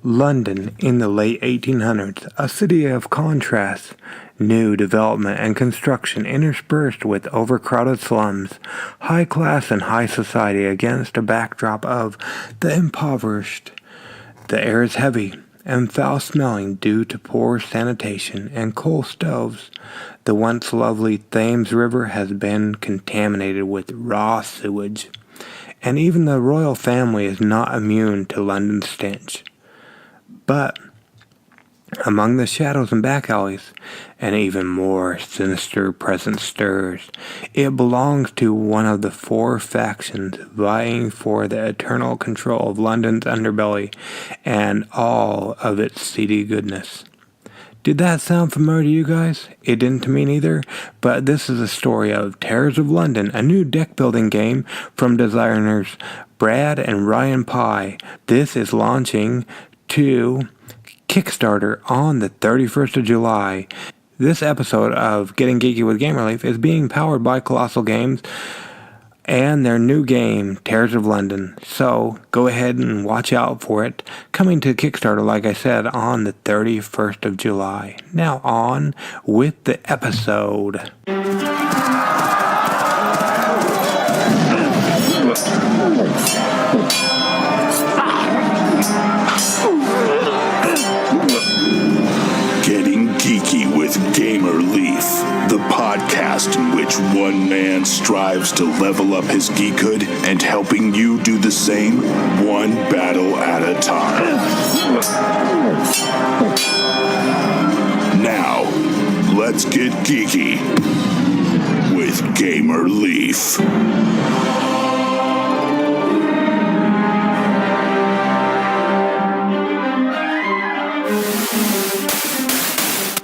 London in the late 1800s, a city of contrasts, new development and construction interspersed with overcrowded slums, high class and high society against a backdrop of the impoverished. The air is heavy and foul-smelling due to poor sanitation and coal stoves. The once lovely Thames River has been contaminated with raw sewage, and even the royal family is not immune to London's stench. But among the shadows and back alleys, an even more sinister presence stirs. It belongs to one of the four factions vying for the eternal control of London's underbelly and all of its seedy goodness. Did that sound familiar to you guys? It didn't to me neither, but this is a story of Terrors of London, a new deck-building game from designers Brad and Ryan Pye. This is launching to Kickstarter on the 31st of July. This episode of Getting Geeky with Game Relief is being powered by Kolossal Games and their new game, Terrors of London. So go ahead and watch out for it. Coming to Kickstarter, like I said, on the 31st of July. Now on with the episode. Getting Geeky with Gamer Leaf, the podcast in which one man strives to level up his geekhood and helping you do the same, one battle at a time. Now, let's get geeky with Gamer Leaf.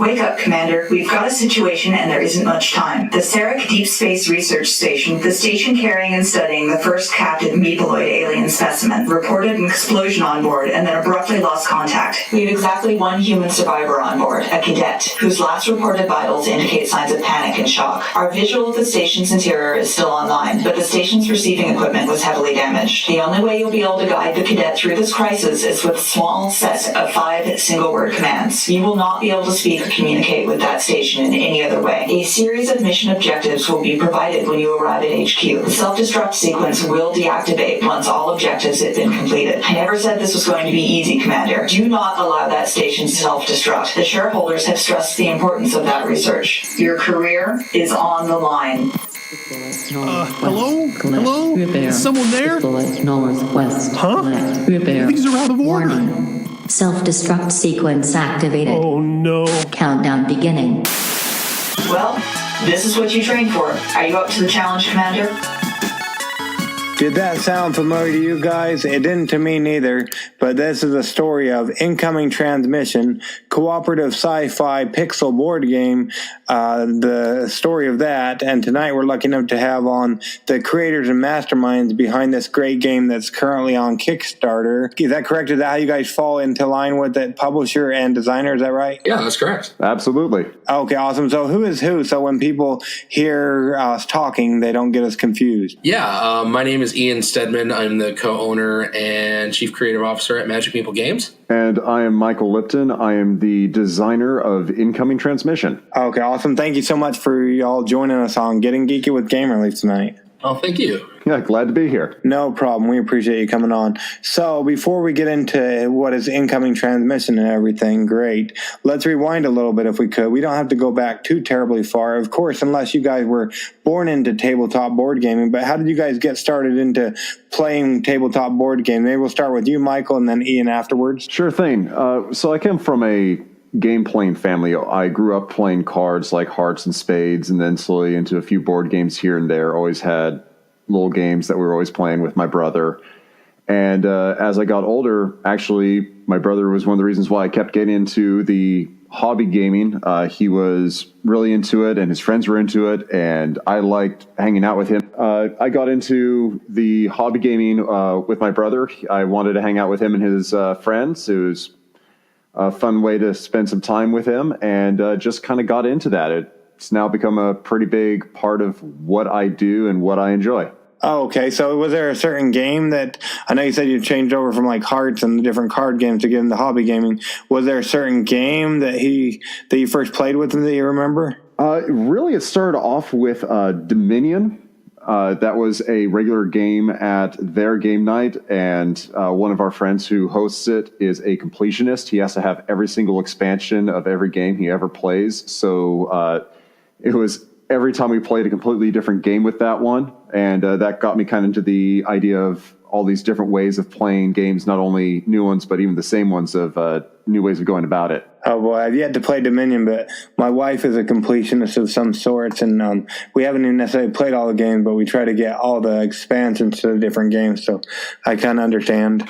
Wake up, Commander. We've got a situation and there isn't much time. The Sarek Deep Space Research Station, the station carrying and studying the first captive meepaloid alien specimen, reported an explosion on board and then abruptly lost contact. We have exactly one human survivor on board, a cadet, whose last reported vitals indicate signs of panic and shock. Our visual of the station's interior is still online, but the station's receiving equipment was heavily damaged. The only way you'll be able to guide the cadet through this crisis is with a small set of 5 single-word commands. You will not be able to speak or communicate with that station in any other way. A series of mission objectives will be provided when you arrive at HQ. The self-destruct sequence will deactivate once all objectives have been completed. I never said this was going to be easy, Commander. Do not allow that station to self-destruct. The shareholders have stressed the importance of that research. Your career is on the line. Hello? Hello? Is someone there? Northwest. Huh? These are out of order. Self-destruct sequence activated. Oh no. Countdown beginning. Well, this is what you trained for. Are you up to the challenge, Commander? Did that sound familiar to you guys? It didn't to me neither, but this is a story of Incoming Transmission, Cooperative Sci-Fi Pixel board game, the story of that, and tonight we're lucky enough to have on the creators and masterminds behind this great game that's currently on Kickstarter. Is that correct? Is that how you guys fall into line with the publisher and designer? Is that right? Yeah, that's correct. Absolutely. Okay, awesome. So who is who? So when people hear us talking, they don't get us confused. Yeah, my name is Ian Stedman. I'm the co-owner and chief creative officer at Magic Meeple Games. And I am Michael Lipton. I am the designer of Incoming Transmission. Okay, awesome. Thank you so much for y'all joining us on Getting Geeky with Game Relief tonight. Oh, thank you. Yeah, glad to be here. No problem. We appreciate you coming on. So before we get into what is incoming transmission and everything, great. Let's rewind a little bit if we could. We don't have to go back too terribly far, of course, unless you guys were born into tabletop board gaming. But how did you guys get started into playing tabletop board game? Maybe we'll start with you, Michael, and then Ian afterwards. Sure thing. So I came from a game playing family. I grew up playing cards like hearts and spades, and then slowly into a few board games here and there. Always had little games that we were always playing with my brother. And as I got older, actually, my brother was one of the reasons why I kept getting into the hobby gaming. He was really into it, and his friends were into it, and I liked hanging out with him. I got into the hobby gaming with my brother. I wanted to hang out with him and his friends. It was a fun way to spend some time with him, and just kind of got into that. It's now become a pretty big part of what I do and what I enjoy. Oh, okay. So was there a certain game that, I know you said you changed over from like Hearts and the different card games to get into hobby gaming. Was there a certain game that you first played with him that you remember? Really, it started off with Dominion. That was a regular game at their game night, and one of our friends who hosts it is a completionist. He has to have every single expansion of every game he ever plays. So it was every time we played a completely different game with that one, and that got me kind of into the idea of all these different ways of playing games, not only new ones, but even the same ones of new ways of going about it. Oh, boy, I've yet to play Dominion, but my wife is a completionist of some sorts, and we haven't even necessarily played all the games, but we try to get all the expansions to the different games, so I kind of understand.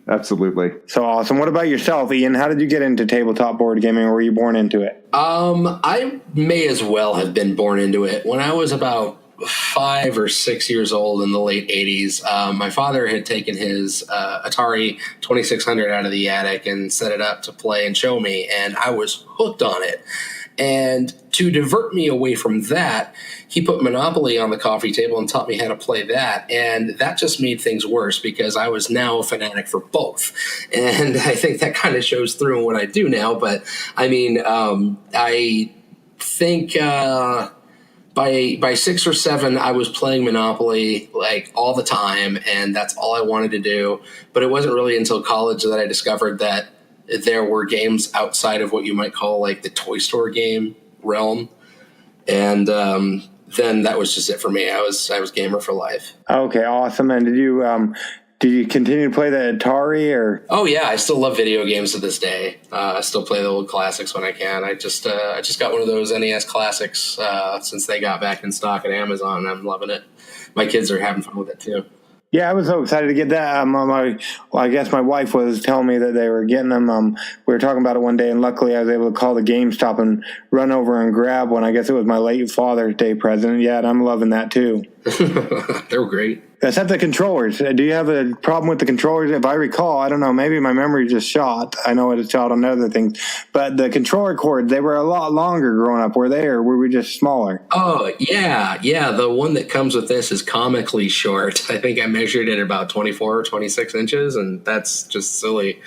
Absolutely. So awesome. What about yourself, Ian? How did you get into tabletop board gaming, or were you born into it? I may as well have been born into it. When I was about 5 or 6 years old in the late 80s, my father had taken his Atari 2600 out of the attic and set it up to play and show me, and I was hooked on it. And to divert me away from that, he put Monopoly on the coffee table and taught me how to play that. And that just made things worse because I was now a fanatic for both. And I think that kind of shows through in what I do now. But I mean, I think by 6 or 7, I was playing Monopoly like all the time, and that's all I wanted to do. But it wasn't really until college that I discovered that there were games outside of what you might call like the toy store game realm. And then that was just it for me. I was gamer for life. Okay, awesome. And did you continue to play the Atari, or? Oh yeah, I still love video games to this day. I still play the old classics when I can. I just got one of those NES classics since they got back in stock at Amazon, and I'm loving it. My kids are having fun with it too. Yeah, I was so excited to get that. I guess my wife was telling me that they were getting them. We were talking about it one day, and luckily I was able to call the GameStop and run over and grab one. I guess it was my late Father's Day present. Yeah, and I'm loving that too. They're great. Except the controllers. Do you have a problem with the controllers? If I recall, I don't know, maybe my memory just shot. I know it shot on other things. But the controller cords, they were a lot longer growing up. Were they, or were we just smaller? Oh, yeah. The one that comes with this is comically short. I think I measured it about 24 or 26 inches, and that's just silly.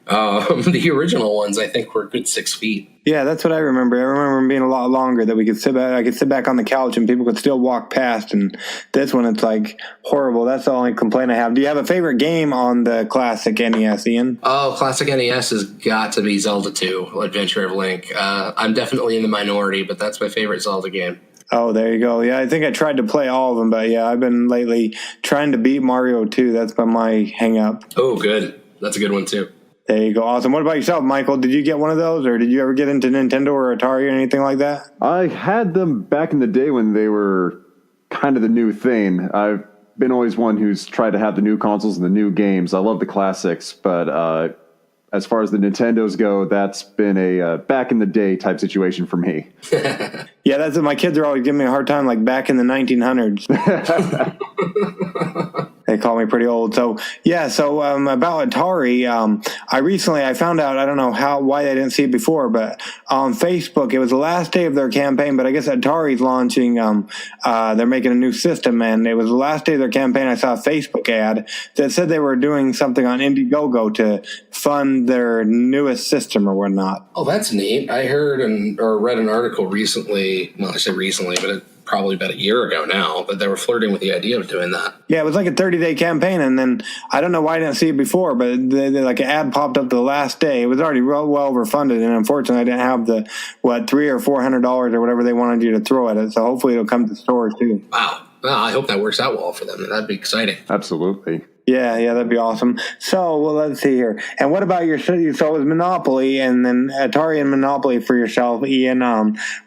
The original ones, I think, were a good 6 feet. Yeah, that's what I remember. I remember them being a lot longer, that we could sit back. I could sit back on the couch and people could still walk past. And this one, it's like horrible. That's the only complaint I have. Do you have a favorite game on the classic NES, Ian? Oh, classic NES has got to be Zelda 2, Adventure of Link. I'm definitely in the minority, but that's my favorite Zelda game. Oh, there you go. Yeah, I think I tried to play all of them, but yeah, I've been lately trying to beat Mario 2. That's been my hang up. Oh, good. That's a good one, too. There you go. Awesome. What about yourself, Michael? Did you get one of those, or did you ever get into Nintendo or Atari or anything like that? I had them back in the day when they were kind of the new thing. I've been always one who's tried to have the new consoles and the new games. I love the classics, but as far as the Nintendos go, that's been a back in the day type situation for me. Yeah, that's what my kids are always giving me a hard time, like back in the 1900s. They call me pretty old. So, yeah, about Atari, I found out, I don't know why I didn't see it before, but on Facebook, it was the last day of their campaign, but I guess Atari's launching, they're making a new system, and it was the last day of their campaign. I saw a Facebook ad that said they were doing something on Indiegogo to fund their newest system or whatnot. Oh, that's neat. I heard or read an article recently, well, I say recently, but probably about a year ago now, that they were flirting with the idea of doing that. Yeah, it was like a 30-day campaign, and then I don't know why I didn't see it before, but like an ad popped up the last day. It was already well overfunded, and unfortunately I didn't have the $300 or $400 or whatever they wanted you to throw at it, so hopefully it'll come to stores too. Wow. Well, I hope that works out well for them. That'd be exciting. Absolutely. Yeah, that'd be awesome. So, let's see here. And what about your city? So it was Monopoly, and then Atari and Monopoly for yourself, Ian.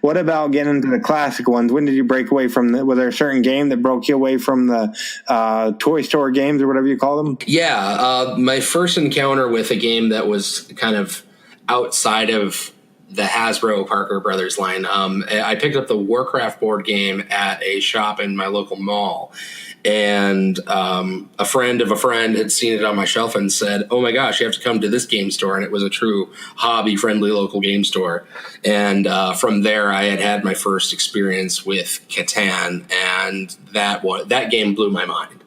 What about getting into the classic ones? When did you break away from was there a certain game that broke you away from the toy store games or whatever you call them? Yeah, my first encounter with a game that was kind of outside of the Hasbro Parker Brothers line. I picked up the Warcraft board game at a shop in my local mall. And a friend of a friend had seen it on my shelf and said, "Oh my gosh, you have to come to this game store." And it was a true hobby-friendly local game store. And from there, I had my first experience with Catan, and that game blew my mind.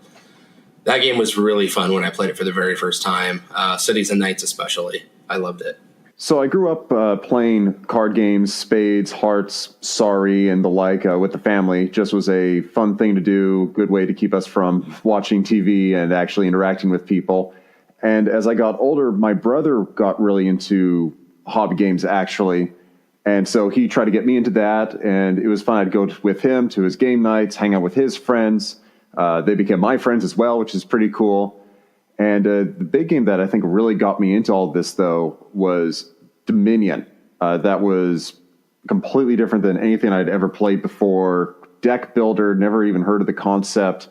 That game was really fun when I played it for the very first time. Cities and Nights especially. I loved it. So I grew up playing card games, spades, hearts, sorry, and the like with the family. Just was a fun thing to do, good way to keep us from watching TV and actually interacting with people. And as I got older, my brother got really into hobby games, actually. And so he tried to get me into that, and it was fun. I'd go with him to his game nights, hang out with his friends. They became my friends as well, which is pretty cool. And the big game that I think really got me into all of this, though, was Dominion. That was completely different than anything I'd ever played before. Deck builder, never even heard of the concept.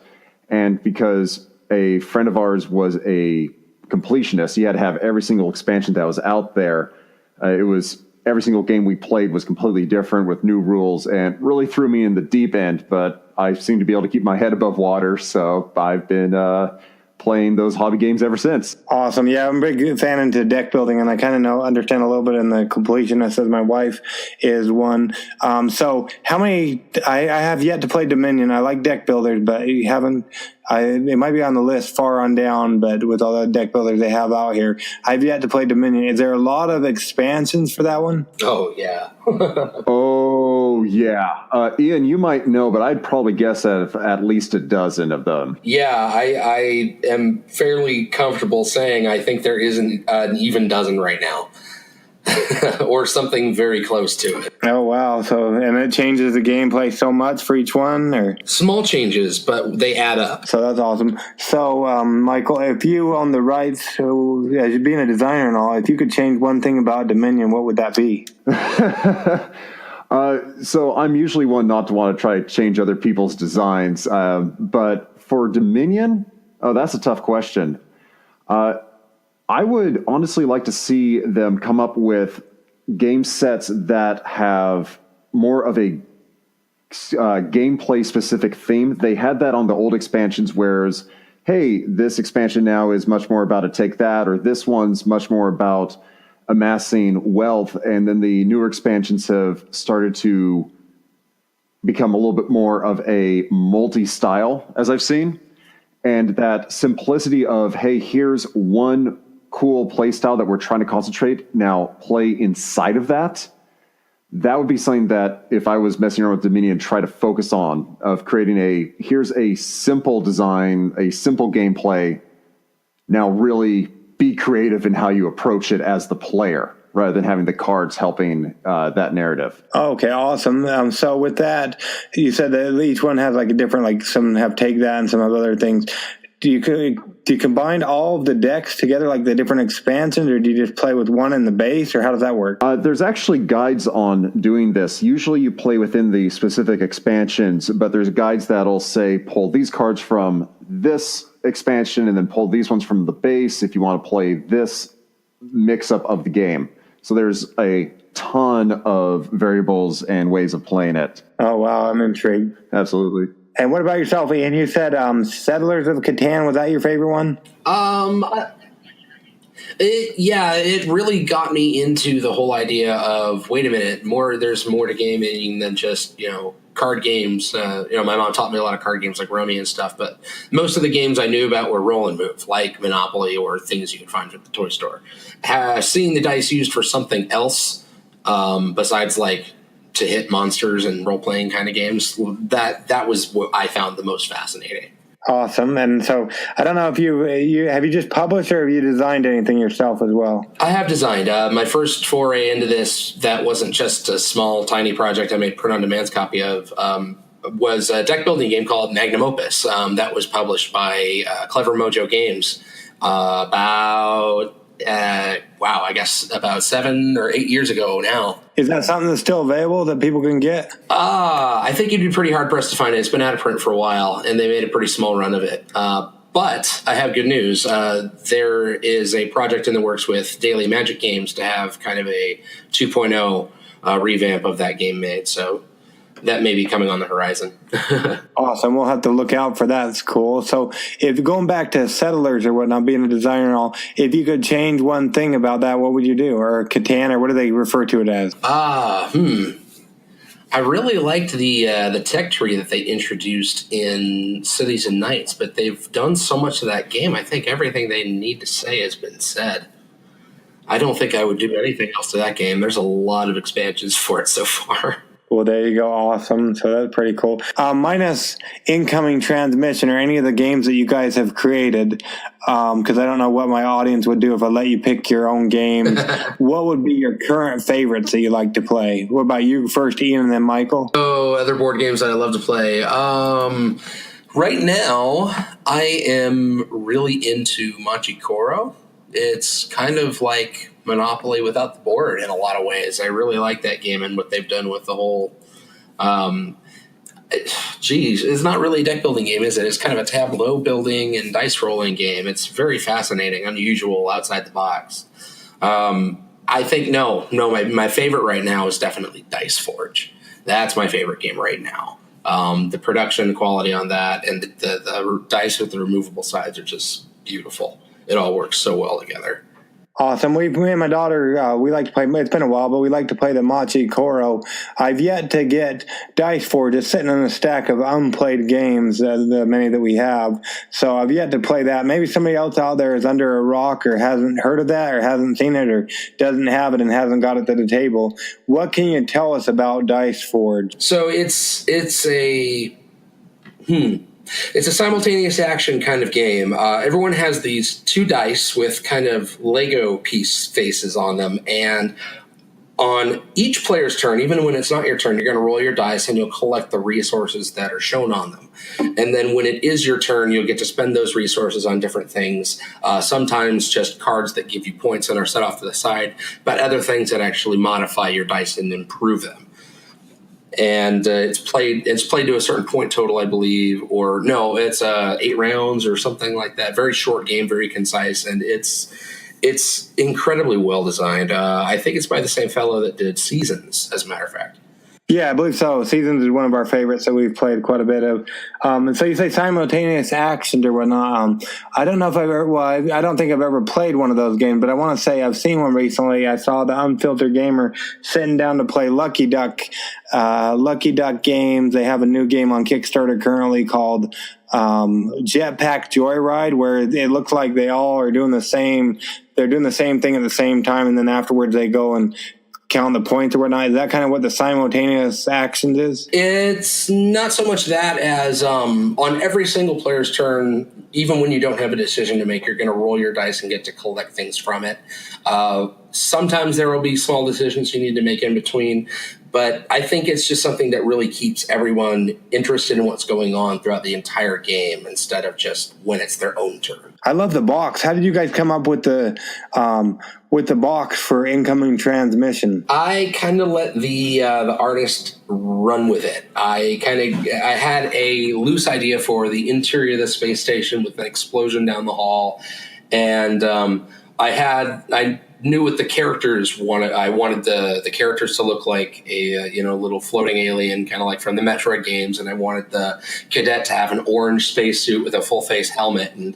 And because a friend of ours was a completionist, he had to have every single expansion that was out there. It was every single game we played was completely different with new rules, and really threw me in the deep end. But I seem to be able to keep my head above water, so I've been playing those hobby games ever since. Awesome. Yeah, I'm a big fan into deck building, and I kind of understand a little bit in the completionist, as my wife is one. So how many, I have yet to play Dominion. I like deck builders, but you haven't, it might be on the list far on down, but with all the deck builders they have out here, I've yet to play Dominion. Is there a lot of expansions for that one? Oh, yeah. Oh, yeah. Ian, you might know, but I'd probably guess at least a dozen of them. Yeah, I am fairly comfortable saying I think there isn't an even dozen right now. Or something very close to it. Oh, wow. So, and it changes the gameplay so much for each one? Or small changes, but they add up. So that's awesome. So, Michael, if you own the rights, so as you being a designer and all, if you could change one thing about Dominion, what would that be? So I'm usually one not to want to try to change other people's designs. But for Dominion, that's a tough question. I would honestly like to see them come up with game sets that have more of a gameplay specific theme. They had that on the old expansions, whereas, hey, this expansion now is much more about a take that, or this one's much more about amassing wealth. And then the newer expansions have started to become a little bit more of a multi-style, as I've seen. And that simplicity of, hey, here's one cool play style that we're trying to concentrate, now play inside of that. That would be something that if I was messing around with Dominion, try to focus on, of creating here's a simple design, a simple gameplay. Now really be creative in how you approach it as the player, rather than having the cards helping that narrative. Okay, awesome. So with that, you said that each one has like a different, like some have take that and some have other things. Do you combine all of the decks together, like the different expansions, or do you just play with one in the base, or how does that work? There's actually guides on doing this. Usually you play within the specific expansions, but there's guides that'll say, pull these cards from this expansion and then pull these ones from the base if you want to play this mix-up of the game. So there's a ton of variables and ways of playing it. Oh, wow, I'm intrigued. Absolutely. And what about yourself, Ian? You said Settlers of Catan. Was that your favorite one? It really got me into the whole idea of, wait a minute, there's more to gaming than just, card games. My mom taught me a lot of card games like Rummy and stuff, but most of the games I knew about were roll and move, like Monopoly or things you could find at the toy store. Seeing the dice used for something else besides like to hit monsters and role-playing kind of games, that was what I found the most fascinating. Awesome. And so I don't know if you have you just published or have you designed anything yourself as well? I have designed. My first foray into this, that wasn't just a small, tiny project I made print-on-demand's copy of, was a deck-building game called Magnum Opus that was published by Clever Mojo Games I guess about 7 or 8 years ago now. Is that something that's still available that people can get? I think you'd be pretty hard-pressed to find it. It's been out of print for a while, and they made a pretty small run of it. But I have good news. There is a project in the works with Daily Magic Games to have kind of a 2.0 revamp of that game made. So that may be coming on the horizon. Awesome. We'll have to look out for that. It's cool. So if going back to Settlers or whatnot, being a designer and all, if you could change one thing about that, what would you do? Or Catan, or what do they refer to it as? I really liked the tech tree that they introduced in Cities and Nights, but they've done so much of that game. I think everything they need to say has been said. I don't think I would do anything else to that game. There's a lot of expansions for it so far. Well, there you go. Awesome. So that's pretty cool. Minus incoming transmission or any of the games that you guys have created, because I don't know what my audience would do if I let you pick your own games. What would be your current favorites that you like to play? What about you first, Ian, and then Michael? Oh, other board games that I love to play. Right now, I am really into Machikoro. It's kind of like Monopoly without the board in a lot of ways. I really like that game and what they've done with the whole it's not really a deck building game, is it? It's kind of a tableau building and dice rolling game. It's very fascinating, unusual, outside the box. I think my favorite right now is definitely Dice Forge. That's my favorite game right now. The production quality on that and the dice with the removable sides are just beautiful. It all works so well together. Awesome. Me and my daughter, we like to play, it's been a while, but we like to play the Machi Koro. I've yet to get Dice Forge. It's sitting on a stack of unplayed games, the many that we have. So I've yet to play that. Maybe somebody else out there is under a rock or hasn't heard of that or hasn't seen it or doesn't have it and hasn't got it to the table. What can you tell us about Dice Forge? So it's a simultaneous action kind of game. Everyone has these two dice with kind of Lego piece faces on them. And on each player's turn, even when it's not your turn, you're going to roll your dice and you'll collect the resources that are shown on them. And then when it is your turn, you'll get to spend those resources on different things. Sometimes just cards that give you points and are set off to the side, but other things that actually modify your dice and improve them. And it's played to a certain point total, I believe, or no, it's 8 rounds or something like that. Very short game, very concise, and it's incredibly well designed. I think it's by the same fellow that did Seasons, as a matter of fact. Yeah, I believe so. Seasons is one of our favorites that we've played quite a bit of. And so you say simultaneous action or whatnot. I don't know if I don't think I've ever played one of those games, but I want to say I've seen one recently. I saw the Unfiltered Gamer sitting down to play Lucky Duck Games. They have a new game on Kickstarter currently called Jetpack Joyride, where it looks like they all are doing the same. They're doing the same thing at the same time, and then afterwards they go and count the points or whatnot. Is that kind of what the simultaneous actions is? It's not so much that as on every single player's turn, even when you don't have a decision to make, you're going to roll your dice and get to collect things from it. Sometimes there will be small decisions you need to make in between, but I think it's just something that really keeps everyone interested in what's going on throughout the entire game instead of just when it's their own turn. I love the box. How did you guys come up with the box for incoming transmission? I kind of let the artist run with it. I had a loose idea for the interior of the space station with an explosion down the hall, and I knew what the characters wanted. I wanted the characters to look like a little floating alien, kind of like from the Metroid games, and I wanted the cadet to have an orange spacesuit with a full face helmet. And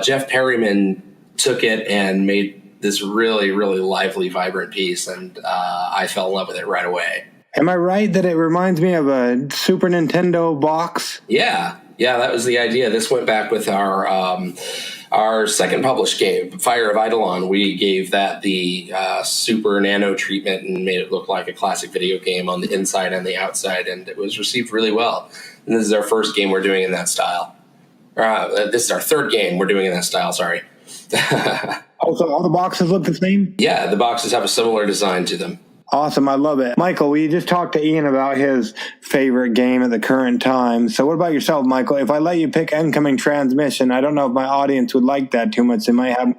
Jeff Perryman took it and made this really, really lively, vibrant piece, and I fell in love with it right away. Am I right that it reminds me of a Super Nintendo box? Yeah, that was the idea. This went back with our second published game, Fire of Eidolon. We gave that the super nano treatment and made it look like a classic video game on the inside and the outside, and it was received really well. And this is our first game we're doing in that style. This is our third game we're doing in that style, sorry. Also, all the boxes look the same? Yeah, the boxes have a similar design to them. Awesome. I love it. Michael, we just talked to Ian about his favorite game at the current time. So what about yourself, Michael? If I let you pick incoming transmission, I don't know if my audience would like that too much. They might have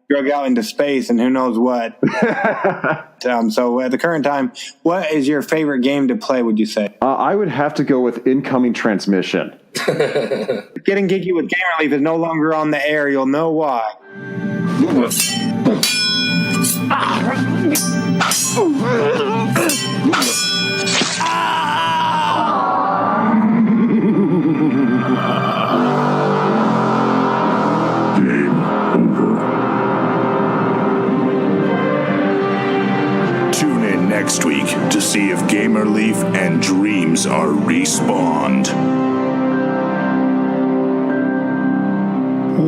drug out into space and who knows what. So at the current time, what is your favorite game to play, would you say? I would have to go with incoming transmission. Getting Geeky with Gamer Leaf is no longer on the air. You'll know why. next week to see if Gamer Leaf and dreams are respawned.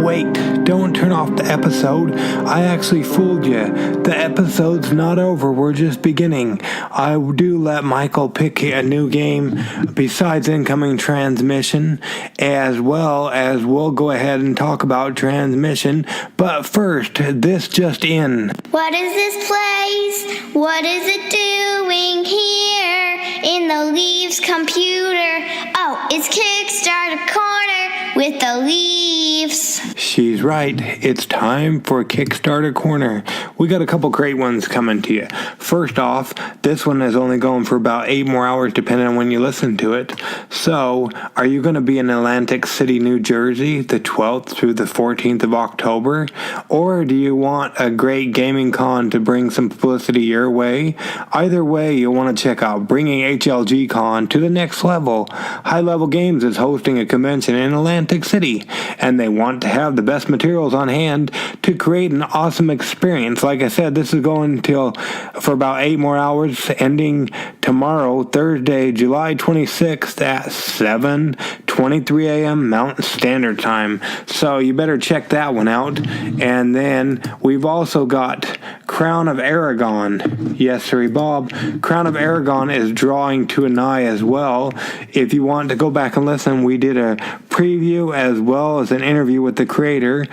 Wait, don't turn off the episode. I actually fooled you. The episode's not over, we're just beginning. I do let Michael pick a new game besides Incoming Transmission, as well as we'll go ahead and talk about Transmission. But first, this just in. What is this place? What is it doing here in the Leaves computer? Oh, it's Kickstarter Corner with the Leaves. She's right. It's time for Kickstarter Corner. We got a couple great ones coming to you. First off, this one is only going for about 8 more hours depending on when you listen to it. So, are you going to be in Atlantic City, New Jersey, the 12th through the 14th of October? Or do you want a great gaming con to bring some publicity your way? Either way, you'll want to check out Bringing HLG Con to the next level. High Level Games is hosting a convention in Atlantic City, and they want to have the best materials on hand to create an awesome experience. Like I said, this is going for about 8 more hours, ending tomorrow, Thursday, July 26th at 7:23 a.m. Mountain Standard Time. So you better check that one out. And then we've also got Crown of Aragón. Yes, sir, Bob. Crown of Aragón is drawing to an eye as well. If you want to go back and listen, we did a preview as well as an interview with the creator.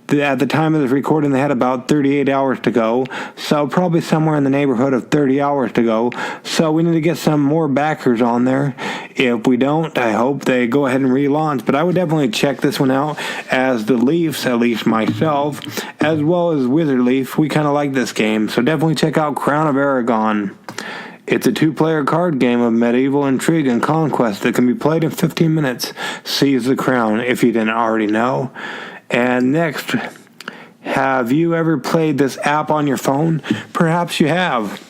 At the time of this recording, they had about 38 hours to go, so probably somewhere in the neighborhood of 30 hours to go. So we need to get some more backers on there. If we don't, I hope they go ahead and relaunch. But I would definitely check this one out, as the Leafs, at least myself, as well as Wizard Leaf, we kind of like this game. So definitely check out Crown of Aragón. It's a 2-player card game of medieval intrigue and conquest that can be played in 15 minutes. Seize the crown, if you didn't already know. And next, have you ever played this app on your phone? Perhaps you have.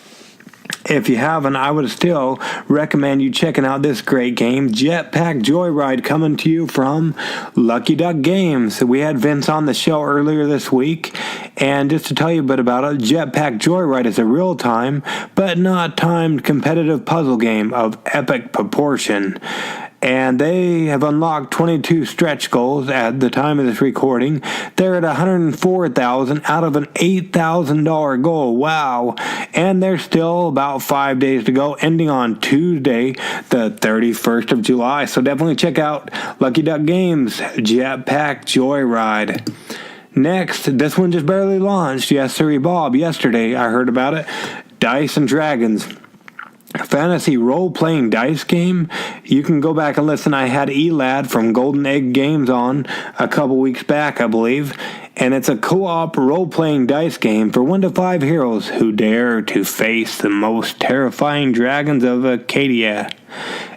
If you haven't, I would still recommend you checking out this great game, Jetpack Joyride, coming to you from Lucky Duck Games. We had Vince on the show earlier this week, and just to tell you a bit about it, Jetpack Joyride is a real-time, but not timed competitive puzzle game of epic proportion. And they have unlocked 22 stretch goals at the time of this recording. They're at $104,000 out of an $8,000 goal. Wow. And there's still about 5 days to go, ending on Tuesday, the 31st of July. So definitely check out Lucky Duck Games, Jetpack Joyride. Next, this one just barely launched. Yes, sir, Bob. Yesterday, I heard about it. Dice and Dragons. Fantasy role-playing dice game. You can go back and listen. I had Elad from Golden Egg Games on a couple weeks back, I believe. And it's a co-op role-playing dice game for 1 to 5 heroes who dare to face the most terrifying dragons of Acadia.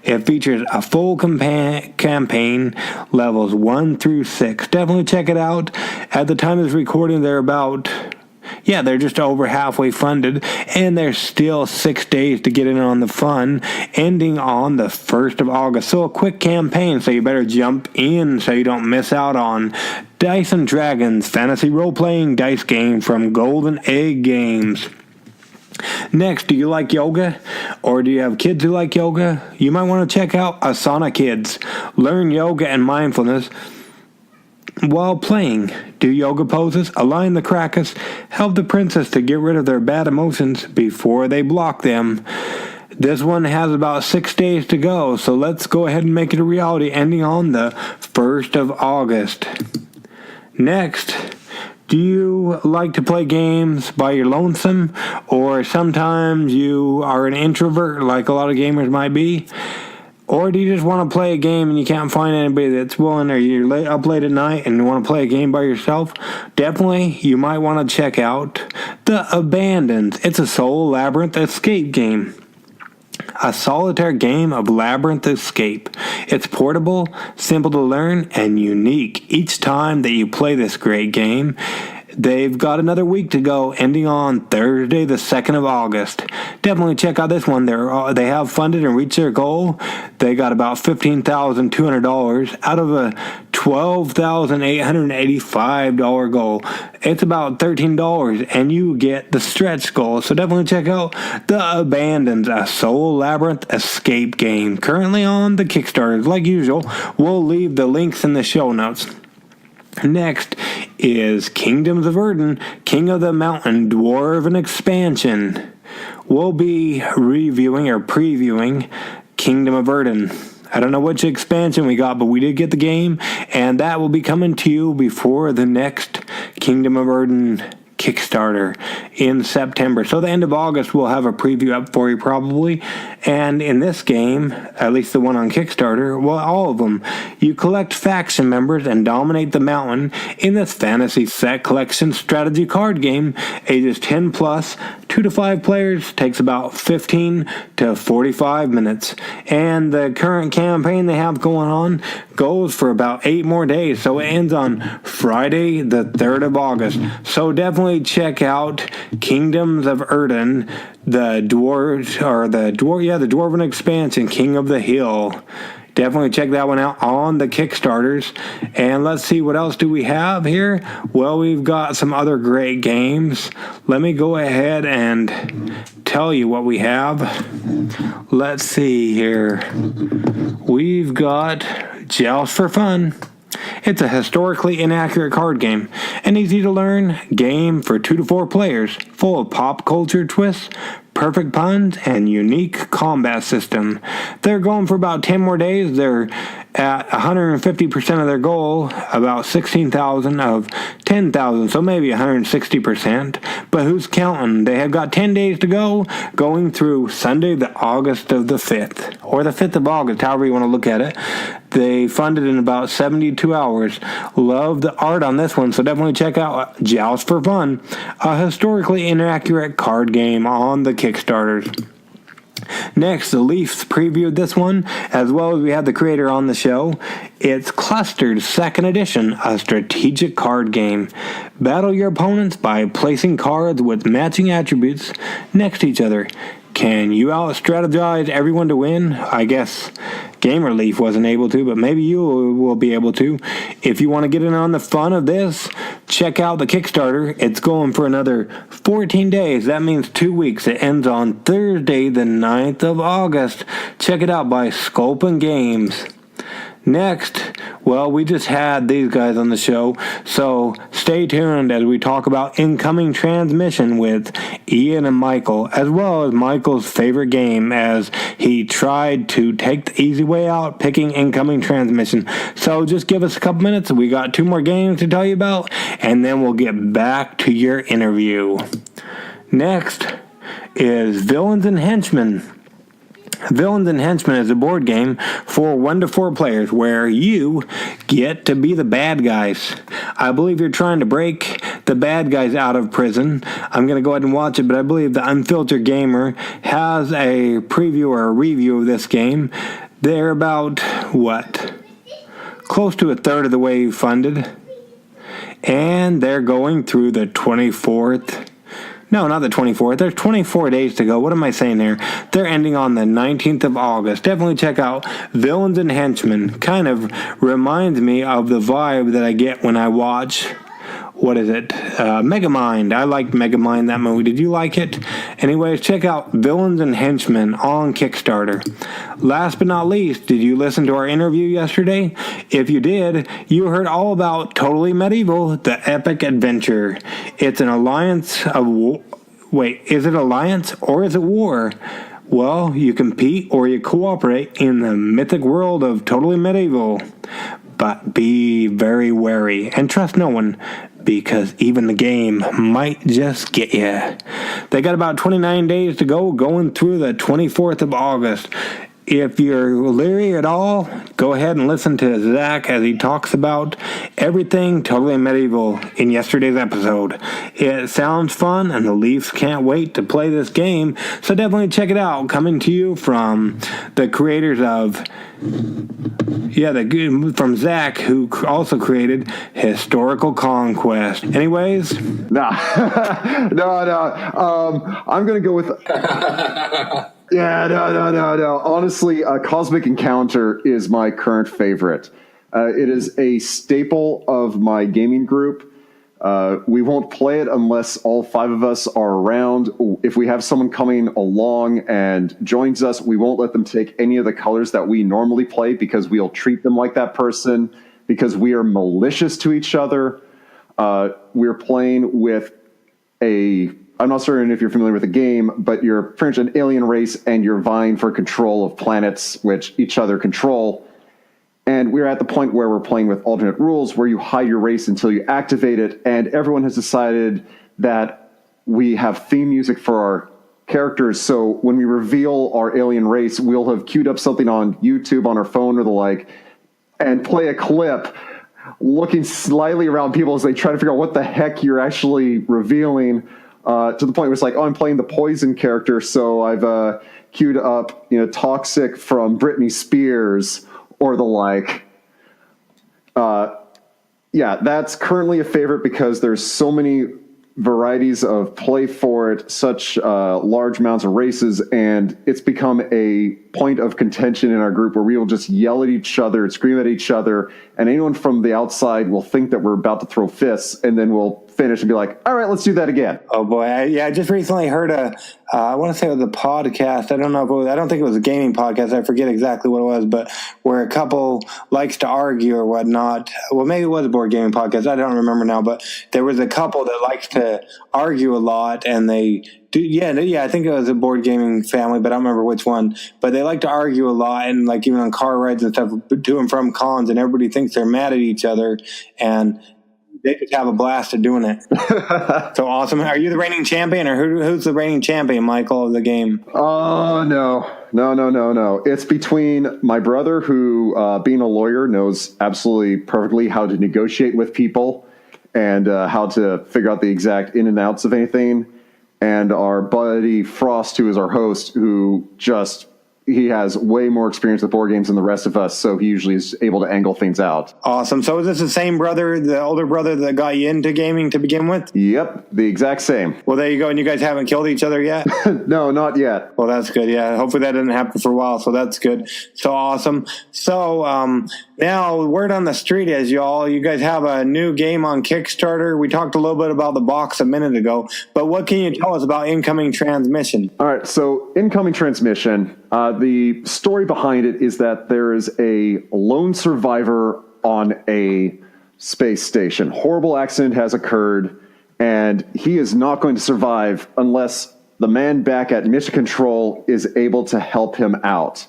It features a full campaign, levels 1 through 6. Definitely check it out. At the time of this recording, they're just over halfway funded, and there's still 6 days to get in on the fun, ending on the 1st of August. So a quick campaign, so you better jump in so you don't miss out on Dice and Dragons, fantasy role-playing dice game from Golden Egg Games. Next, do you like yoga? Or do you have kids who like yoga? You might want to check out Asanakids. Learn yoga and mindfulness while playing. Do yoga poses, align the crackus, help the princess to get rid of their bad emotions before they block them. This one has about 6 days to go, so let's go ahead and make it a reality, ending on the 1st of August. Next, do you like to play games by your lonesome? Or sometimes you are an introvert, like a lot of gamers might be? Or do you just want to play a game and you can't find anybody that's willing, or you're up late at night and you want to play a game by yourself? Definitely, you might want to check out The Abandoned. It's a soul labyrinth escape game. A solitaire game of labyrinth escape. It's portable, simple to learn, and unique. Each time that you play this great game, They've got another week to go, ending on Thursday, the 2nd of August. Definitely check out this one. They have funded and reached their goal. They got about $15,200 out of a $12,885 goal. It's about $13, and you get the stretch goal. So definitely check out The Abandoned, a Soul Labyrinth escape game, currently on the Kickstarter. Like usual, we'll leave the links in the show notes. Next is Kingdoms of Erden, King of the Mountain, Dwarven Expansion. We'll be reviewing or previewing Kingdom of Erden. I don't know which expansion we got, but we did get the game, and that will be coming to you before the next Kingdom of Erden Kickstarter in September. So the end of August, we'll have a preview up for you probably. And in this game, at least the one on Kickstarter, well, all of them, you collect faction members and dominate the mountain in this fantasy set collection strategy card game. Ages 10 plus, 2 to 5 players, takes about 15 to 45 minutes. And the current campaign they have going on goes for about 8 more days. So it ends on Friday, the 3rd of August. So definitely check out Kingdoms of Erden, the Dwarven Expansion, King of the Hill. Definitely check that one out on the Kickstarters. And let's see, what else do we have here? Well, we've got some other great games. Let me go ahead and tell you what we have. Let's see here. We've got Joust for Fun. It's a historically inaccurate card game, an easy-to-learn game for 2 to 4 players, full of pop culture twists, perfect puns, and unique combat system. They're going for about 10 more days. They're at 150% of their goal, about 16,000 of 10,000, so maybe 160%. But who's counting? They have got 10 days to go, going through Sunday, the August of the 5th, or the 5th of August, however you want to look at it. They funded in about 72 hours. Love the art on this one, so definitely check out Joust for Fun, a historically inaccurate card game on the Kickstarters. Next, the Leafs previewed this one, as well as we had the creator on the show. It's Clustered 2nd Edition, a strategic card game. Battle your opponents by placing cards with matching attributes next to each other. Can you out-strategize everyone to win? I guess Gamer Leaf wasn't able to, but maybe you will be able to. If you want to get in on the fun of this, check out the Kickstarter. It's going for another 14 days. That means 2 weeks. It ends on Thursday, the 9th of August. Check it out by Sculpin Games. Next, well, we just had these guys on the show, so stay tuned as we talk about Incoming Transmission with Ian and Michael, as well as Michael's favorite game as he tried to take the easy way out, picking Incoming Transmission. So just give us a couple minutes. We got 2 more games to tell you about, and then we'll get back to your interview. Next is Villains and Henchmen. Villains and Henchmen is a board game for 1 to 4 players where you get to be the bad guys. I believe you're trying to break the bad guys out of prison. I'm going to go ahead and watch it, but I believe the Unfiltered Gamer has a preview or a review of this game. They're about, close to a third of the way funded. And they're going through the 24th. No, not the 24th. There's 24 days to go. What am I saying here? They're ending on the 19th of August. Definitely check out Villains and Henchmen. Kind of reminds me of the vibe that I get when I watch, Megamind. I liked Megamind, that movie. Did you like it? Anyways, check out Villains and Henchmen on Kickstarter. Last but not least, did you listen to our interview yesterday? If you did, you heard all about Totally Medieval, the epic adventure. It's an alliance of... is it alliance or is it war? Well, you compete or you cooperate in the mythic world of Totally Medieval. But be very wary and trust no one, because even the game might just get you. They got about 29 days to go, going through the 24th of August. If you're leery at all, go ahead and listen to Zach as he talks about everything totally medieval in yesterday's episode. It sounds fun, and the Leafs can't wait to play this game, so definitely check it out. Coming to you from the creators of, from Zach, who also created Historical Conquest. Anyways? No. I'm going to go with... Yeah, no. Honestly, Cosmic Encounter is my current favorite. It is a staple of my gaming group. We won't play it unless all 5 of us are around. If we have someone coming along and joins us, we won't let them take any of the colors that we normally play because we'll treat them like that person, because we are malicious to each other. We're playing with I'm not certain if you're familiar with the game, but you're pretty much an alien race and you're vying for control of planets which each other control. And we're at the point where we're playing with alternate rules where you hide your race until you activate it. And everyone has decided that we have theme music for our characters. So when we reveal our alien race, we'll have queued up something on YouTube on our phone or the like, and play a clip looking slyly around people as they try to figure out what the heck you're actually revealing. To the point where it's like, I'm playing the Poison character, so I've queued up, Toxic from Britney Spears or the like. That's currently a favorite because there's so many varieties of play for it, such large amounts of races, and it's become a point of contention in our group where we will just yell at each other, scream at each other, and anyone from the outside will think that we're about to throw fists, and then we'll finish and be like, all right, let's do that again. Oh boy. I just recently heard I want to say it was a podcast. I don't think it was a gaming podcast. I forget exactly what it was, but where a couple likes to argue or whatnot. Well, maybe it was a board gaming podcast. I don't remember now, but there was a couple that likes to argue a lot, and they do. Yeah. I think it was a board gaming family, but I don't remember which one, but they like to argue a lot, and like even on car rides and stuff to and from cons, and everybody thinks they're mad at each other, and they just have a blast at doing it. So awesome. Are you the reigning champion, or who's the reigning champion, Michael, of the game? Oh, no. It's between my brother, who, being a lawyer, knows absolutely perfectly how to negotiate with people and how to figure out the exact in and outs of anything, and our buddy Frost, who is our host, who he has way more experience with board games than the rest of us, so he usually is able to angle things out. Awesome. So is this the same brother, the older brother that got you into gaming to begin with? Yep, the exact same. Well, there you go. And you guys haven't killed each other yet? No, not yet. Well, that's good. Yeah, hopefully that doesn't happen for a while, so that's good. So awesome. So now, word on the street is, you guys have a new game on Kickstarter. We talked a little bit about the box a minute ago, but what can you tell us about Incoming Transmission? All right, so Incoming Transmission, the story behind it is that there is a lone survivor on a space station. Horrible accident has occurred, and he is not going to survive unless the man back at Mission Control is able to help him out.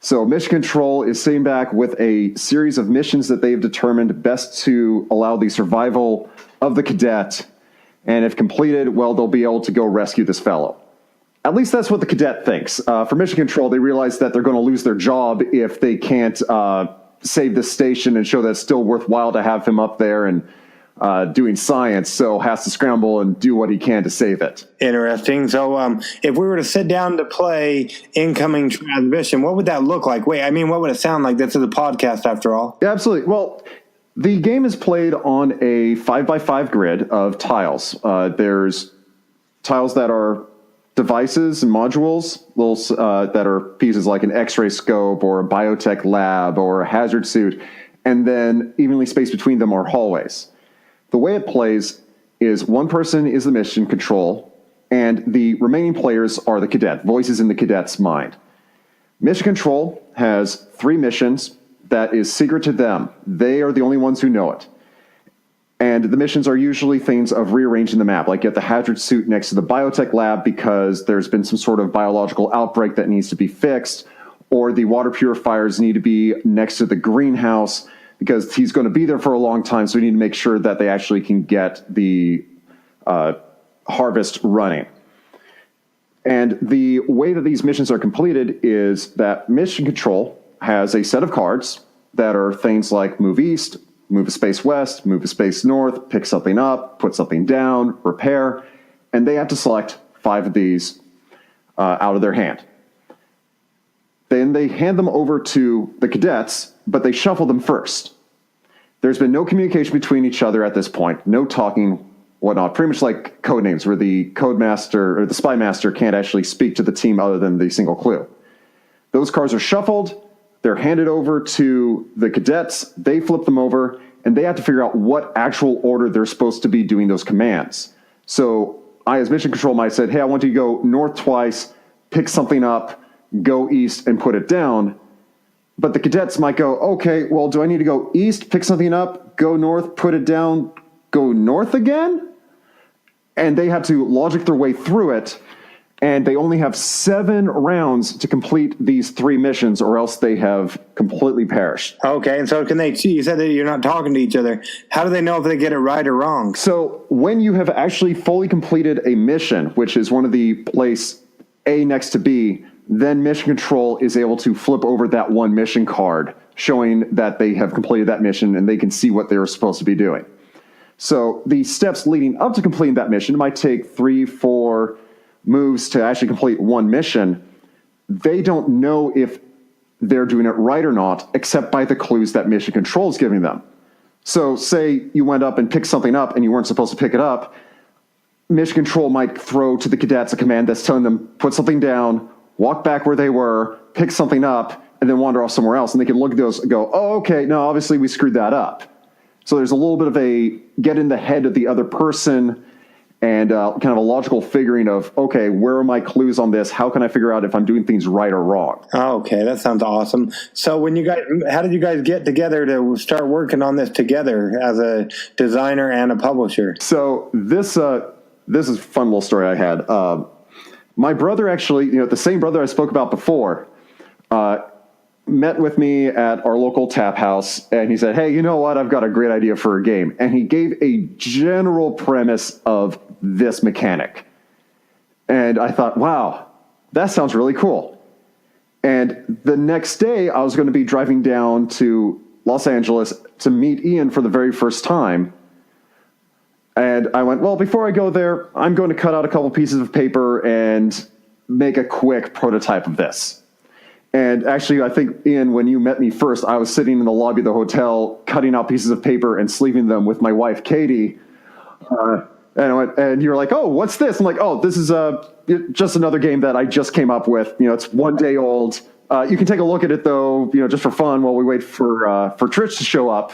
So Mission Control is sitting back with a series of missions that they've determined best to allow the survival of the cadet. And if completed, well, they'll be able to go rescue this fellow. At least that's what the cadet thinks. For Mission Control, they realize that they're going to lose their job if they can't save this station and show that it's still worthwhile to have him up there and doing science, so has to scramble and do what he can to save it. Interesting. So if we were to sit down to play Incoming Transmission, what would that look like? What would it sound like? This is a podcast after all. Yeah, absolutely. Well, the game is played on a 5x5 grid of tiles. There's tiles that are devices and modules, that are pieces like an X-ray scope or a biotech lab or a hazard suit, and then evenly spaced between them are hallways. The way it plays is one person is the Mission Control, and the remaining players are the cadet, voices in the cadet's mind. Mission Control has 3 missions that is secret to them. They are the only ones who know it. And the missions are usually things of rearranging the map, like get the hazard suit next to the biotech lab because there's been some sort of biological outbreak that needs to be fixed, or the water purifiers need to be next to the greenhouse because he's going to be there for a long time, so we need to make sure that they actually can get the harvest running. And the way that these missions are completed is that mission control has a set of cards that are things like move east, move a space west, move a space north, pick something up, put something down, repair, and they have to select 5 of these out of their hand. Then they hand them over to the cadets, but they shuffle them first. There's been no communication between each other at this point, no talking, whatnot, pretty much like code names where the codemaster or the spy master can't actually speak to the team other than the single clue. Those cards are shuffled, they're handed over to the cadets, they flip them over, and they have to figure out what actual order they're supposed to be doing those commands. So I, as mission control, might said, hey, I want you to go north twice, pick something up, go east, and put it down. But the cadets might go, okay, well, do I need to go east, pick something up, go north, put it down, go north again? And they have to logic their way through it. And they only have 7 rounds to complete these 3 missions, or else they have completely perished. Okay, and so can they, you said that you're not talking to each other. How do they know if they get it right or wrong? So when you have actually fully completed a mission, which is one of the place A next to B, then mission control is able to flip over that one mission card, showing that they have completed that mission and they can see what they were supposed to be doing. So the steps leading up to completing that mission might take 3-4 moves to actually complete one mission. They don't know if they're doing it right or not, except by the clues that mission control is giving them. So say you went up and picked something up and you weren't supposed to pick it up, mission control might throw to the cadets a command that's telling them, put something down, walk back where they were, pick something up, and then wander off somewhere else. And they can look at those and go, oh, okay, no, obviously we screwed that up. So there's a little bit of a get in the head of the other person and kind of a logical figuring of, okay, where are my clues on this? How can I figure out if I'm doing things right or wrong? Okay, that sounds awesome. So when you guys, how did you guys get together to start working on this together as a designer and a publisher? So this is a fun little story I had. My brother actually, the same brother I spoke about before, met with me at our local tap house, and he said, hey, you know what? I've got a great idea for a game. And he gave a general premise of this mechanic. And I thought, wow, that sounds really cool. And the next day, I was going to be driving down to Los Angeles to meet Ian for the very first time. And I went, well, before I go there, I'm going to cut out a couple pieces of paper and make a quick prototype of this. And actually, I think, Ian, when you met me first, I was sitting in the lobby of the hotel, cutting out pieces of paper and sleeving them with my wife, Katie. And you were like, oh, what's this? I'm like, oh, this is just another game that I just came up with. It's 1 day old. You can take a look at it, though, just for fun while we wait for Trish to show up.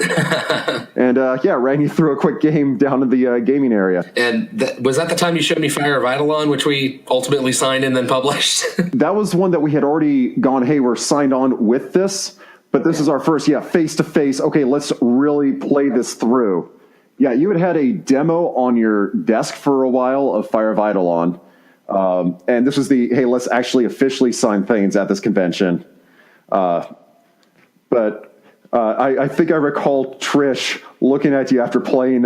And, ran you through a quick game down in the gaming area. And was that the time you showed me Fire of Eidolon, which we ultimately signed and then published? That was one that we had already gone, hey, we're signed on with this. But this is our first, face-to-face, okay, let's really play this through. Yeah, you had a demo on your desk for a while of Fire of Eidolon. And this was hey, let's actually officially sign things at this convention. But I think I recall Trish looking at you after playing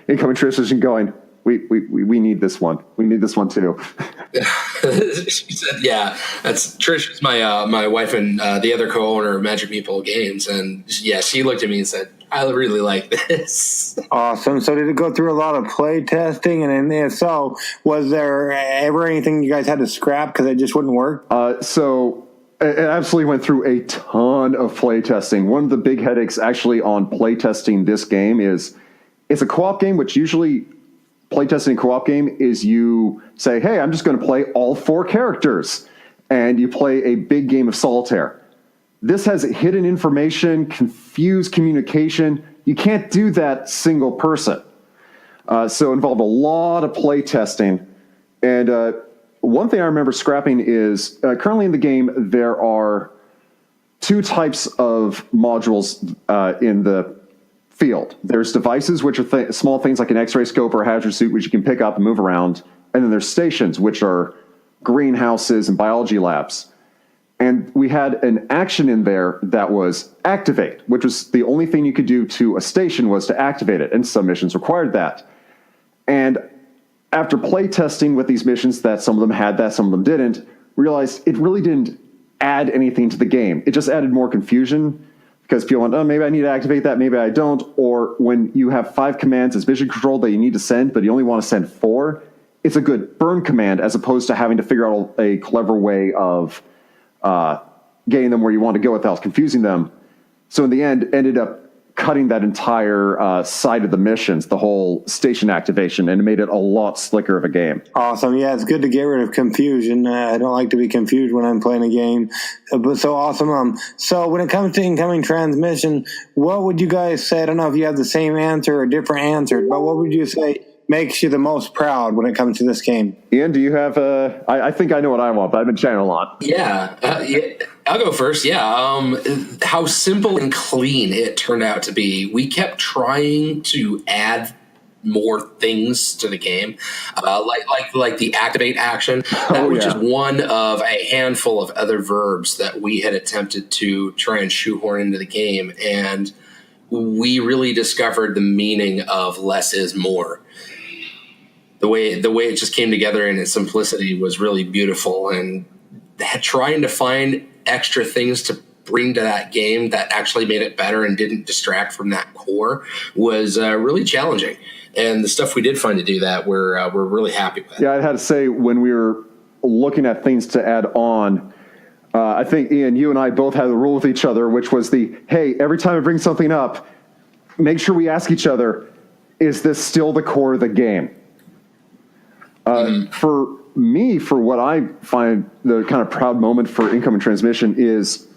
Incoming Trish and going, we need this one. We need this one too. She said, yeah, Trish is my wife and the other co-owner of Magic Meeple Games. And she looked at me and said, I really like this. Awesome. So did it go through a lot of play testing? And if so, was there ever anything you guys had to scrap because it just wouldn't work? So it absolutely went through a ton of play testing. One of the big headaches actually on play testing this game is it's a co-op game, which usually play testing a co-op game is you say, hey, I'm just going to play all 4 characters. And you play a big game of solitaire. This has hidden information, confused communication. You can't do that single person. So it involved a lot of play testing. And one thing I remember scrapping is currently in the game, there are 2 types of modules in the field. There's devices, which are small things like an X-ray scope or a hazard suit, which you can pick up and move around. And then there's stations, which are greenhouses and biology labs. And we had an action in there that was activate, which was the only thing you could do to a station was to activate it. And some missions required that. And after play testing with these missions that some of them had that, some of them didn't, realized it really didn't add anything to the game. It just added more confusion because people went, oh, maybe I need to activate that, maybe I don't. Or when you have 5 commands as mission control that you need to send, but you only want to send 4, it's a good burn command as opposed to having to figure out a clever way of getting them where you want to go without confusing them. So in the end, ended up cutting that entire side of the missions, the whole station activation, and it made it a lot slicker of a game. Awesome. Yeah, it's good to get rid of confusion. I don't like to be confused when I'm playing a game. But so awesome. So when it comes to incoming transmission, what would you guys say? I don't know if you have the same answer or different answers, but what would you say makes you the most proud when it comes to this game? Ian, do you have I think I know what I want, but I've been chatting a lot. Yeah, I'll go first. Yeah, how simple and clean it turned out to be. We kept trying to add more things to the game, like the activate action. That was just one of a handful of other verbs that we had attempted to try and shoehorn into the game, and we really discovered the meaning of less is more. The way it just came together in its simplicity was really beautiful, and trying to find extra things to bring to that game that actually made it better and didn't distract from that core was really challenging. And the stuff we did find to do that, we're really happy with. Yeah, I had to say, when we were looking at things to add on, I think, Ian, you and I both had a rule with each other, which was hey, every time I bring something up, make sure we ask each other, is this still the core of the game? For me, for what I find the kind of proud moment for incoming transmission is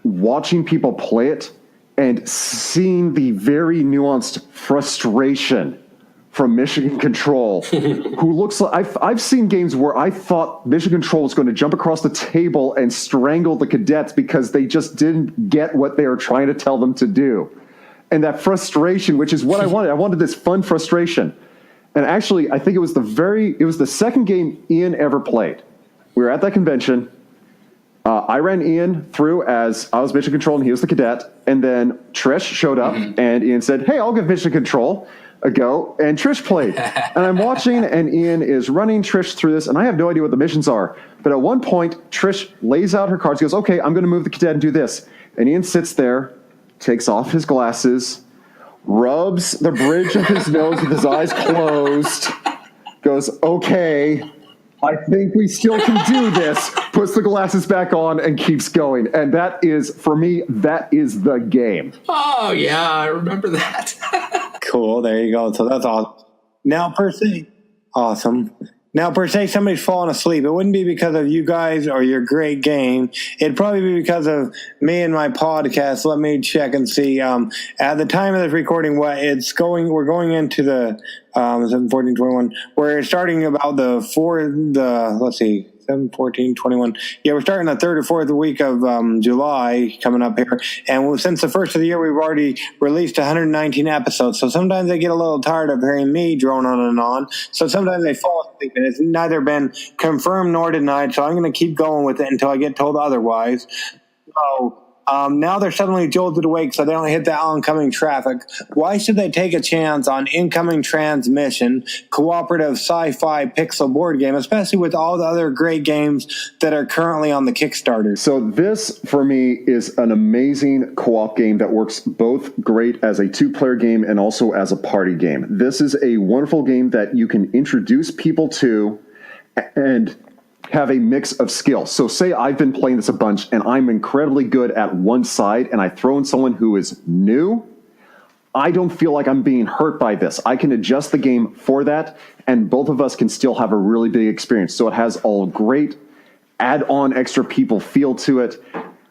watching people play it and seeing the very nuanced frustration from Mission Control, who looks like I've seen games where I thought Mission Control was going to jump across the table and strangle the cadets because they just didn't get what they were trying to tell them to do. And that frustration, which is what I wanted. I wanted this fun frustration. And actually, I think it was the second game Ian ever played. We were at that convention. I ran Ian through as I was Mission Control and he was the cadet. And then Trish showed up and Ian said, hey, I'll give Mission Control a go. And Trish played. And I'm watching and Ian is running Trish through this. And I have no idea what the missions are. But at one point, Trish lays out her cards, goes, okay, I'm going to move the cadet and do this. And Ian sits there, takes off his glasses, rubs the bridge of his nose with his eyes closed, goes, okay, I think we still can do this, puts the glasses back on and keeps going. And that is, for me, that is the game. Oh, yeah, I remember that. Cool, there you go. So that's awesome. Now, per se, awesome. Now, per se, somebody's fallen asleep. It wouldn't be because of you guys or your great game. It'd probably be because of me and my podcast. Let me check and see. At the time of this recording, we're going into the 7/14/21. We're starting about let's see, 7/14/21. Yeah, we're starting the 3rd or 4th week of July coming up here. And since the first of the year, we've already released 119 episodes. So sometimes they get a little tired of hearing me drone on and on. So sometimes they fall asleep. And it's neither been confirmed nor denied. So I'm going to keep going with it until I get told otherwise. So now they're suddenly jolted awake so they don't hit that oncoming traffic. Why should they take a chance on incoming transmission, cooperative sci-fi pixel board game, especially with all the other great games that are currently on the Kickstarter? So this, for me, is an amazing co-op game that works both great as a 2-player game and also as a party game. This is a wonderful game that you can introduce people to and have a mix of skills. So say I've been playing this a bunch and I'm incredibly good at one side and I throw in someone who is new, I don't feel like I'm being hurt by this. I can adjust the game for that and both of us can still have a really big experience. So it has all great add-on extra people feel to it.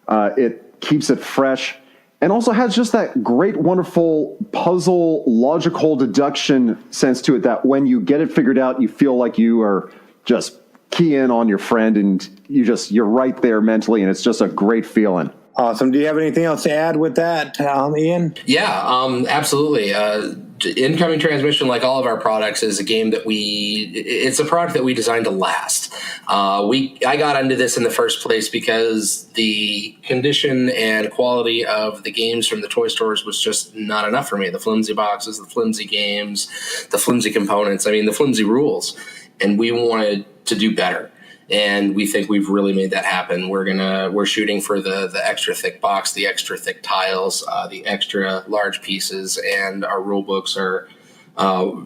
It keeps it fresh and also has just that great, wonderful puzzle, logical deduction sense to it that when you get it figured out, you feel like you are just key in on your friend and you're right there mentally and it's just a great feeling. Awesome. Do you have anything else to add with that, Ian? Yeah, absolutely. Incoming Transmission, like all of our products, is a game that it's a product that we designed to last. I got into this in the first place because the condition and quality of the games from the toy stores was just not enough for me. The flimsy boxes, the flimsy games, the flimsy components, the flimsy rules. And we wanted to do better. And we think we've really made that happen. We're shooting for the extra thick box, the extra thick tiles, the extra large pieces, and our rule books are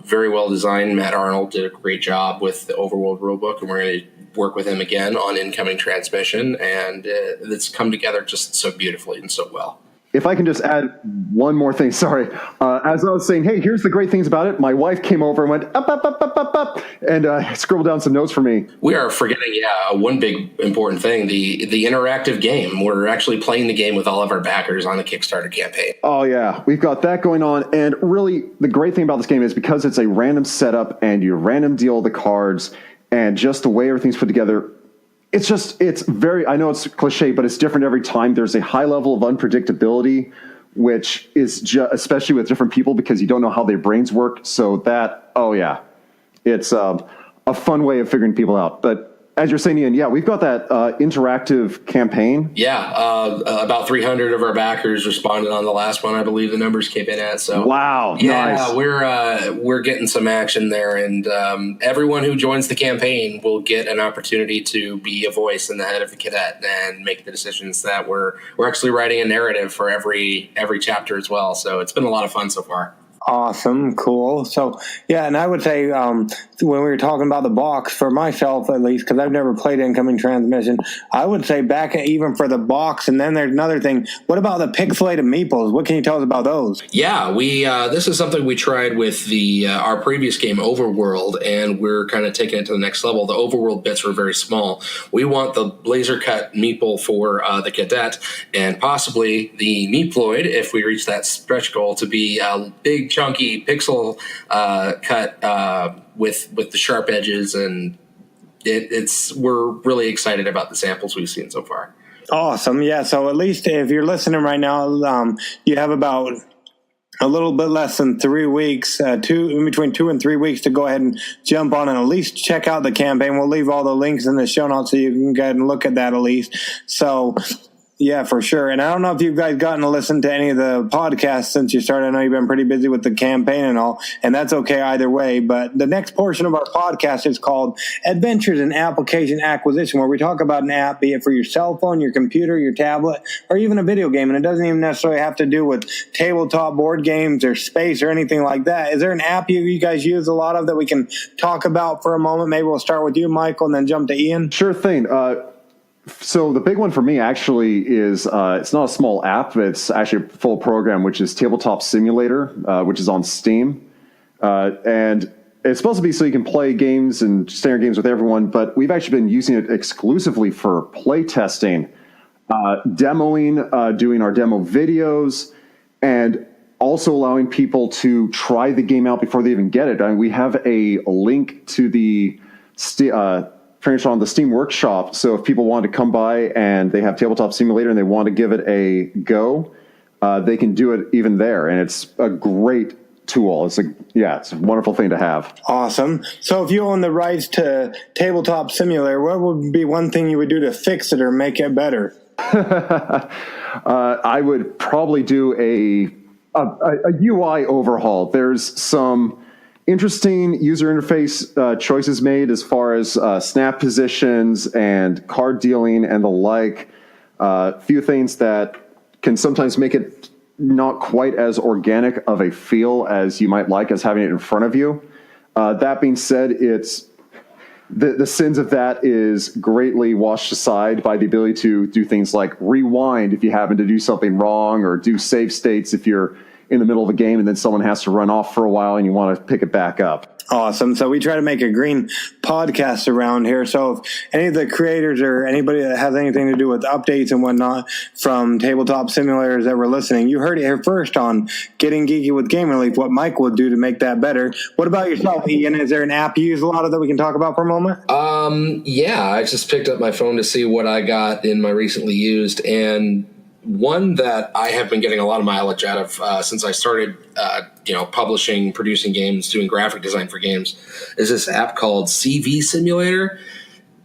very well designed. Matt Arnold did a great job with the Overworld rulebook, and we're going to work with him again on Incoming Transmission, and it's come together just so beautifully and so well. If I can just add one more thing, sorry. As I was saying, hey, here's the great things about it. My wife came over and went up, and scribbled down some notes for me. We are forgetting, one big important thing, the interactive game. We're actually playing the game with all of our backers on the Kickstarter campaign. Oh, yeah. We've got that going on. And really, the great thing about this game is because it's a random setup and you random deal the cards and just the way everything's put together, it's very, I know it's cliche, but it's different every time. There's a high level of unpredictability, which is especially with different people because you don't know how their brains work. So that, it's a fun way of figuring people out. But as you're saying, Ian, we've got that interactive campaign. About 300 of our backers responded on the last one. I believe the numbers came in at. So wow, nice. We're getting some action there, and everyone who joins the campaign will get an opportunity to be a voice in the head of the cadet and make the decisions that we're actually writing a narrative for every chapter as well. So it's been a lot of fun so far. Awesome. Cool. So, and I would say when we were talking about the box, for myself at least, because I've never played Incoming Transmission, I would say back even for the box, and then there's another thing. What about the pixelated meeples? What can you tell us about those? Yeah, this is something we tried with our previous game, Overworld, and we're kind of taking it to the next level. The Overworld bits were very small. We want the laser cut meeple for the cadet, and possibly the meeploid, if we reach that stretch goal, to be a big, chunky pixel cut with the sharp edges, and we're really excited about the samples we've seen so far. Awesome. Yeah. So at least if you're listening right now, you have about a little bit less than 3 weeks, between 2 and 3 weeks to go ahead and jump on and at least check out the campaign. We'll leave all the links in the show notes so you can go ahead and look at that at least. So yeah, for sure. And I don't know if you've guys gotten to listen to any of the podcasts since you started. I know you've been pretty busy with the campaign and all, and that's okay either way. But the next portion of our podcast is called Adventures in Application Acquisition, where we talk about an app, be it for your cell phone, your computer, your tablet, or even a video game. And it doesn't even necessarily have to do with tabletop board games or space or anything like that. Is there an app you guys use a lot of that we can talk about for a moment? Maybe we'll start with you, Michael, and then jump to Ian. Sure thing. So the big one for me actually is it's not a small app, but it's actually a full program, which is Tabletop Simulator, which is on Steam. And it's supposed to be so you can play games and standard games with everyone, but we've actually been using it exclusively for play testing, demoing, doing our demo videos, and also allowing people to try the game out before they even get it. I mean, we have a link to the finish on the Steam Workshop. So if people want to come by and they have Tabletop Simulator and they want to give it a go, they can do it even there. And it's a great tool. It's a wonderful thing to have. Awesome. So if you own the rights to Tabletop Simulator, what would be one thing you would do to fix it or make it better? I would probably do a UI overhaul. There's some interesting user interface choices made as far as snap positions and card dealing and the like. Few things that can sometimes make it not quite as organic of a feel as you might like as having it in front of you. That being said, it's the sins of that is greatly washed aside by the ability to do things like rewind if you happen to do something wrong, or do save states if you're in the middle of a game and then someone has to run off for a while and you want to pick it back up. Awesome. So we try to make a green podcast around here. So if any of the creators or anybody that has anything to do with updates and whatnot from Tabletop Simulators that were listening, you heard it here first on Getting Geeky with Game Relief, what Mike would do to make that better. What about yourself, Ian? Is there an app you use a lot of that we can talk about for a moment? Yeah, I just picked up my phone to see what I got in my recently used, and one that I have been getting a lot of mileage out of since I started, publishing, producing games, doing graphic design for games, is this app called CV Simulator.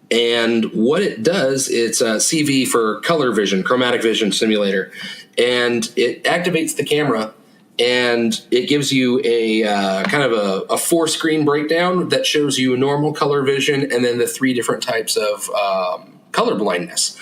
And what it does, it's a CV for color vision, chromatic vision simulator, and it activates the camera. And it gives you a kind of a 4-screen breakdown that shows you normal color vision and then the 3 different types of color blindness.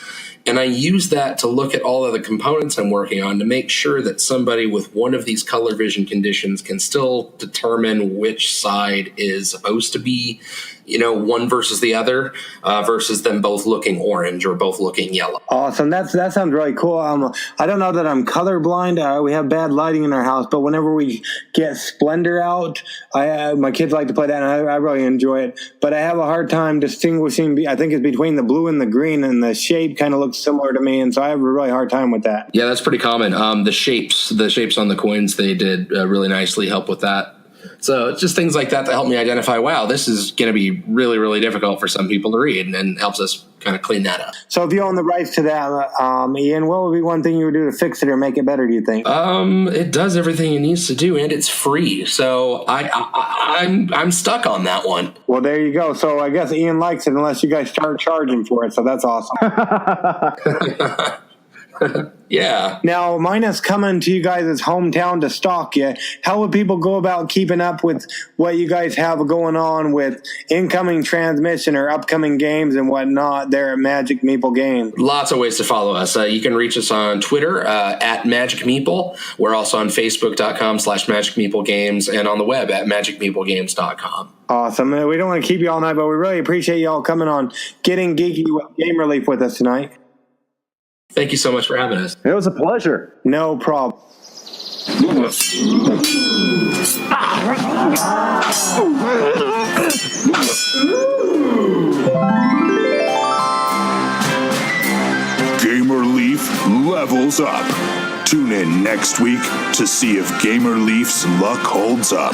And I use that to look at all of the components I'm working on to make sure that somebody with one of these color vision conditions can still determine which side is supposed to be, one versus the other, versus them both looking orange or both looking yellow. Awesome. That sounds really cool. I don't know that I'm colorblind. We have bad lighting in our house, but whenever we get Splendor out, my kids like to play that, and I really enjoy it. But I have a hard time distinguishing, I think it's between the blue and the green, and the shape kind of looks similar to me, and so I have a really hard time with that. Yeah, that's pretty common. The shapes on the coins, they did really nicely help with that. So it's just things like that help me identify, wow, this is going to be really, really difficult for some people to read, and helps us kind of clean that up. So if you own the rights to that, Ian, what would be one thing you would do to fix it or make it better, do you think? It does everything it needs to do, and it's free. So I'm stuck on that one. Well, there you go. So I guess Ian likes it unless you guys start charging for it. So that's awesome. Yeah. Now, mine is coming to you guys' hometown to stalk you. How would people go about keeping up with what you guys have going on with incoming transmission or upcoming games and whatnot there at Magic Meeple Games? Lots of ways to follow us. You can reach us on Twitter at Magic Meeple. We're also on Facebook.com/Magic Meeple Games and on the web at MagicMeepleGames.com. Awesome. We don't want to keep you all night, but we really appreciate you all coming on Getting Geeky with Game Relief with us tonight. Thank you so much for having us. It was a pleasure. No problem. Gamer Leaf levels up. Tune in next week to see if Gamer Leaf's luck holds up.